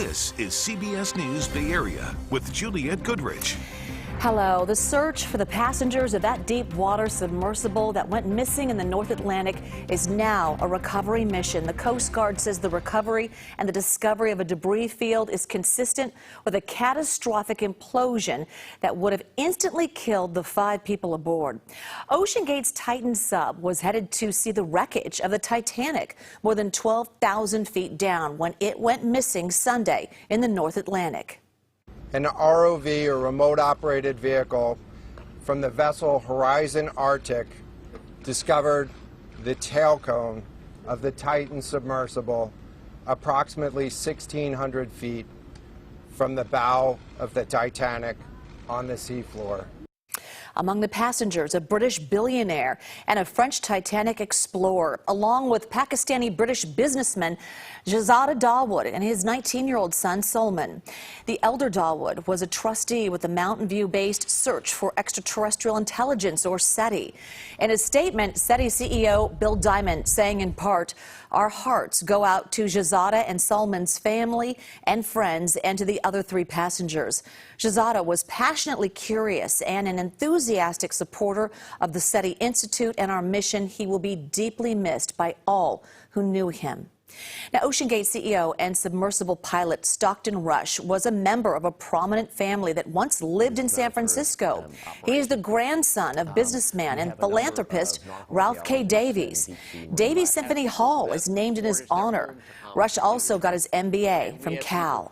This is CBS News Bay Area with Juliette Goodrich. Hello. The search for the passengers of that deep water submersible that went missing in the North Atlantic is now a recovery mission. The Coast Guard says the recovery and the discovery of a debris field is consistent with a catastrophic implosion that would have instantly killed the 5 people aboard. OceanGate's Titan sub was headed to see the wreckage of the Titanic more than 12,000 feet down when it went missing Sunday in the North Atlantic. An ROV, or remote operated vehicle, from the vessel Horizon Arctic discovered the tail cone of the Titan submersible approximately 1,600 feet from the bow of the Titanic on the seafloor. Among the passengers, a British billionaire and a French Titanic explorer, along with Pakistani-British businessman Shahzada Dawood and his 19-year-old son Solomon. The elder Dawood was a trustee with the Mountain View-based Search for Extraterrestrial Intelligence, or SETI. In a statement, SETI CEO Bill Diamond saying in part, "Our hearts go out to Shahzada and Solomon's family and friends and to the other 3 passengers." Shahzada was passionately curious and an enthusiastic supporter of the SETI Institute and our mission. He will be deeply missed by all who knew him. Now, OceanGate CEO and submersible pilot Stockton Rush was a member of a prominent family that once lived in San Francisco. He is the grandson of businessman and philanthropist Ralph K. Davies. Davies Symphony Hall is named in his honor. Rush also got his MBA from Cal.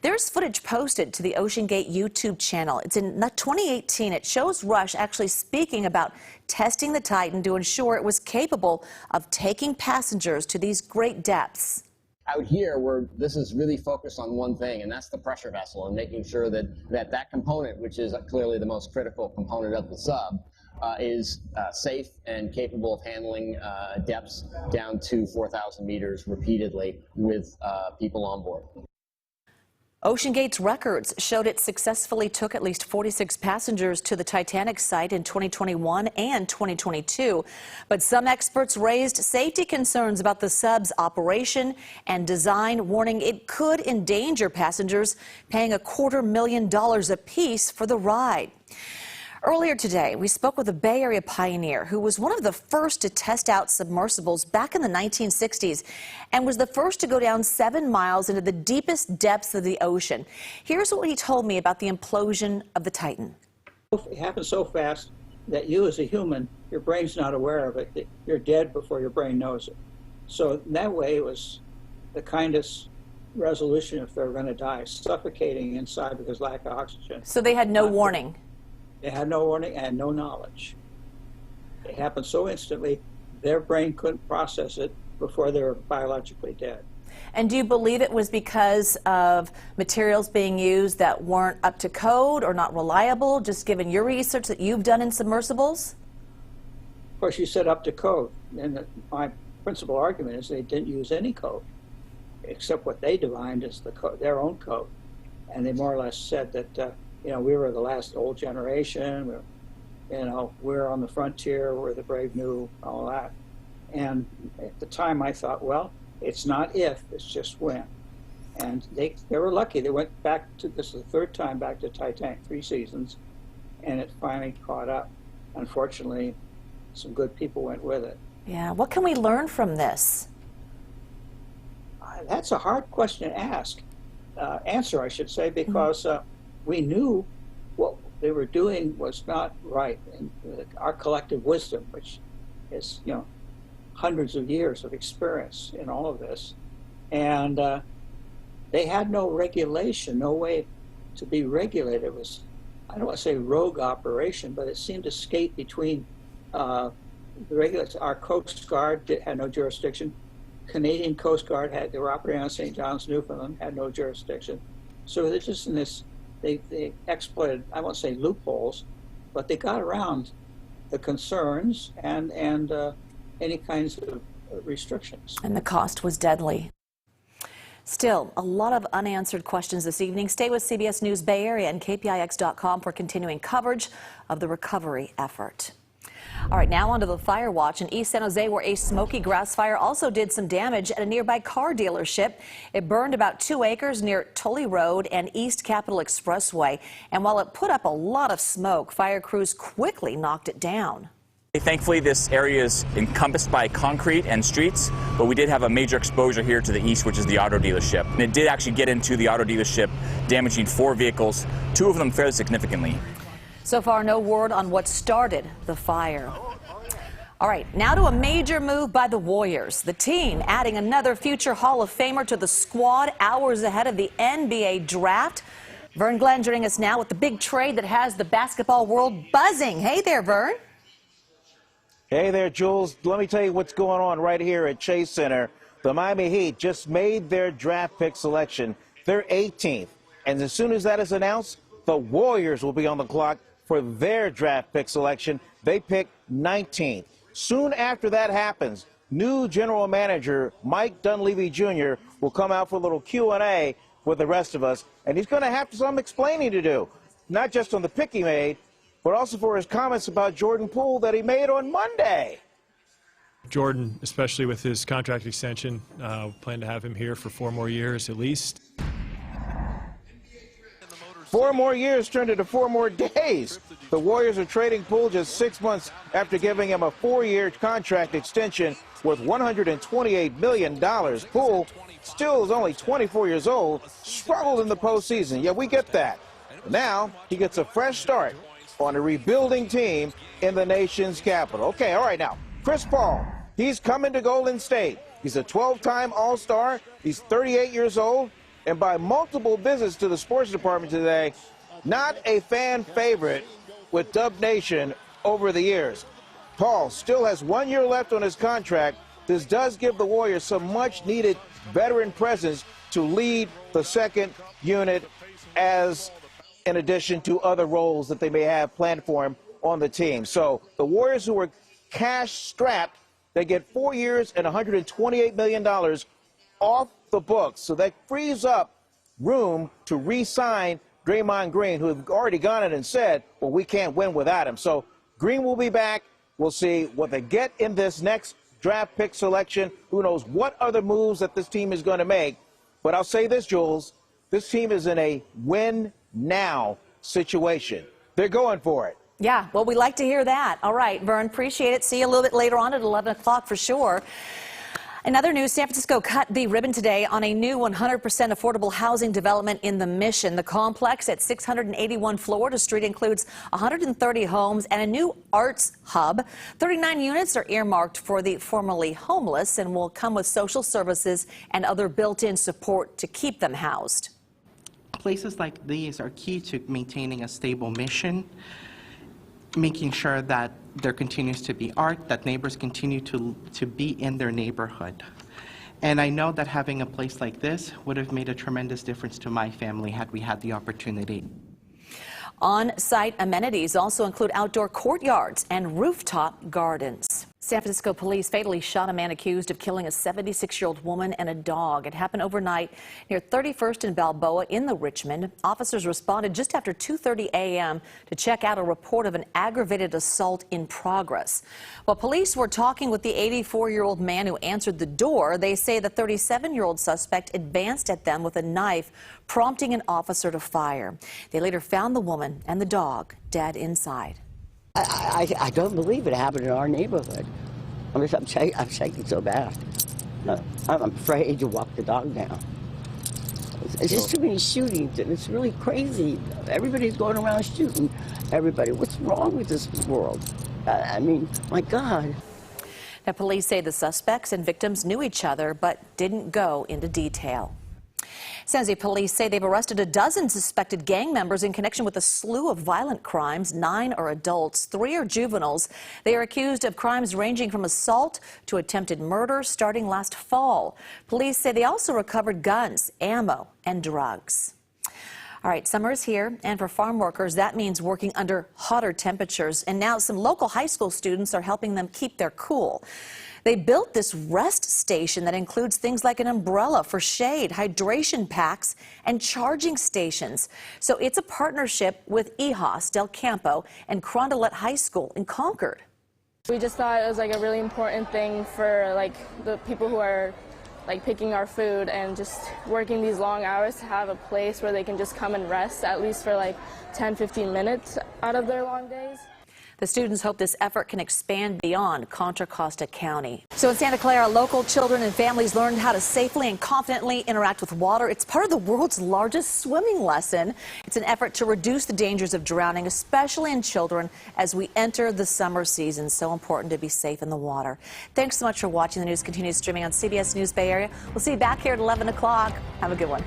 There's footage posted to the OceanGate YouTube channel. It's in 2018. It shows Rush actually speaking about testing the Titan to ensure it was capable of taking passengers to these great depths. Out here, this is really focused on one thing, and that's the pressure vessel, and making sure that component, which is clearly the most critical component of the sub, is safe and capable of handling depths down to 4,000 meters repeatedly with people on board. OceanGate's records showed it successfully took at least 46 passengers to the Titanic site in 2021 and 2022. But some experts raised safety concerns about the sub's operation and design, warning it could endanger passengers paying $250,000 apiece for the ride. Earlier today, we spoke with a Bay Area pioneer who was one of the first to test out submersibles back in the 1960s and was the first to go down 7 miles into the deepest depths of the ocean. Here's what he told me about the implosion of the Titan. It happened so fast that you as a human, your brain's not aware of it. You're dead before your brain knows it. So in that way, it was the kindest resolution if they're going to die, suffocating inside because lack of oxygen. So they had no warning. They had no warning and no knowledge. It happened so instantly, their brain couldn't process it before they were biologically dead. And do you believe it was because of materials being used that weren't up to code or not reliable, just given your research that you've done in submersibles? Of course, you said up to code. And my principal argument is they didn't use any code, except what they defined as their own code. And they more or less said that we were the last old generation. We're on the frontier. We're the brave new, all that. And at the time, I thought, well, it's not if, it's just when. And they were lucky. They went back to, this is the 3rd time back to Titanic, 3 seasons, and it finally caught up. Unfortunately, some good people went with it. Yeah, what can we learn from this? That's a hard question to answer, I should say, because we knew what they were doing was not right. And our collective wisdom, which is, hundreds of years of experience in all of this. And they had no regulation, no way to be regulated. It was, I don't want to say rogue operation, but it seemed to skate between the regulators. Our Coast Guard had no jurisdiction. Canadian Coast Guard they were operating on St. John's, Newfoundland, had no jurisdiction. So they're just in this, they exploited, I won't say loopholes, but they got around the concerns and any kinds of restrictions. And the cost was deadly. Still, a lot of unanswered questions this evening. Stay with CBS News Bay Area and KPIX.com for continuing coverage of the recovery effort. All right, now onto the fire watch in East San Jose, where a smoky grass fire also did some damage at a nearby car dealership. It burned about 2 acres near Tully Road and East Capitol Expressway. And while it put up a lot of smoke, fire crews quickly knocked it down. Thankfully, this area is encompassed by concrete and streets, but we did have a major exposure here to the east, which is the auto dealership. And it did actually get into the auto dealership, damaging 4 vehicles, 2 of them fairly significantly. So far, no word on what started the fire. All right, now to a major move by the Warriors. The team adding another future Hall of Famer to the squad hours ahead of the NBA draft. Vern Glenn joining us now with the big trade that has the basketball world buzzing. Hey there, Vern. Hey there, Jules. Let me tell you what's going on right here at Chase Center. The Miami Heat just made their draft pick selection. They're 18th. And as soon as that is announced, the Warriors will be on the clock for their draft pick selection. They pick 19th. Soon after that happens, new general manager Mike Dunleavy Jr. will come out for a little Q&A with the rest of us, and he's going to have some explaining to do, not just on the pick he made, but also for his comments about Jordan Poole that he made on Monday. Jordan, especially with his contract extension, plan to have him here for 4 more years at least. 4 more years turned into 4 more days. The Warriors are trading Poole just 6 months after giving him a 4-year contract extension worth $128 million. Poole still is only 24 years old, struggled in the postseason. Yeah, we get that. Now he gets a fresh start on a rebuilding team in the nation's capital. Okay, all right, now, Chris Paul, he's coming to Golden State. He's a 12-time All-Star. He's 38 years old. And by multiple visits to the sports department today, not a fan favorite with Dub Nation over the years. Paul still has 1 year left on his contract. This does give the Warriors some much-needed veteran presence to lead the second unit, as in addition to other roles that they may have planned for him on the team. So the Warriors, who are cash-strapped, they get 4 years and $128 million off the books. So that frees up room to re-sign Draymond Green, who have already gone in and said, well, we can't win without him. So Green will be back. We'll see what they get in this next draft pick selection. Who knows what other moves that this team is going to make. But I'll say this, Jules, this team is in a win-now situation. They're going for it. Yeah, well, we like to hear that. All right, Vern, appreciate it. See you a little bit later on at 11 o'clock for sure. In other news, San Francisco cut the ribbon today on a new 100% affordable housing development in the Mission. The complex at 681 Florida Street includes 130 homes and a new arts hub. 39 units are earmarked for the formerly homeless and will come with social services and other built-in support to keep them housed. Places like these are key to maintaining a stable Mission, making sure that there continues to be art, that neighbors continue to be in their neighborhood. And I know that having a place like this would have made a tremendous difference to my family had we had the opportunity. On-site amenities also include outdoor courtyards and rooftop gardens. San Francisco police fatally shot a man accused of killing a 76-year-old woman and a dog. It happened overnight near 31st and Balboa in the Richmond. Officers responded just after 2:30 a.m. to check out a report of an aggravated assault in progress. While police were talking with the 84-year-old man who answered the door, they say the 37-year-old suspect advanced at them with a knife, prompting an officer to fire. They later found the woman and the dog dead inside. I don't believe it happened in our neighborhood. I'm shaking so bad. I'm afraid to walk the dog down. It's just too many shootings, and it's really crazy. Everybody's going around shooting everybody. What's wrong with this world? I mean, my God. Now, police say the suspects and victims knew each other but didn't go into detail. San Jose police say they've arrested a dozen suspected gang members in connection with a slew of violent crimes. 9 are adults, 3 are juveniles. They are accused of crimes ranging from assault to attempted murder starting last fall. Police say they also recovered guns, ammo, and drugs. All right, summer is here, and for farm workers, that means working under hotter temperatures. And now some local high school students are helping them keep their cool. They built this rest station that includes things like an umbrella for shade, hydration packs, and charging stations. So it's a partnership with EHOS, Del Campo, and Carondelet High School in Concord. We just thought it was like a really important thing for like the people who are like picking our food and just working these long hours to have a place where they can just come and rest at least for like 10-15 minutes out of their long days. The students hope this effort can expand beyond Contra Costa County. So in Santa Clara, local children and families learned how to safely and confidently interact with water. It's part of the world's largest swimming lesson. It's an effort to reduce the dangers of drowning, especially in children, as we enter the summer season. So important to be safe in the water. Thanks so much for watching. The news continues streaming on CBS News Bay Area. We'll see you back here at 11 o'clock. Have a good one.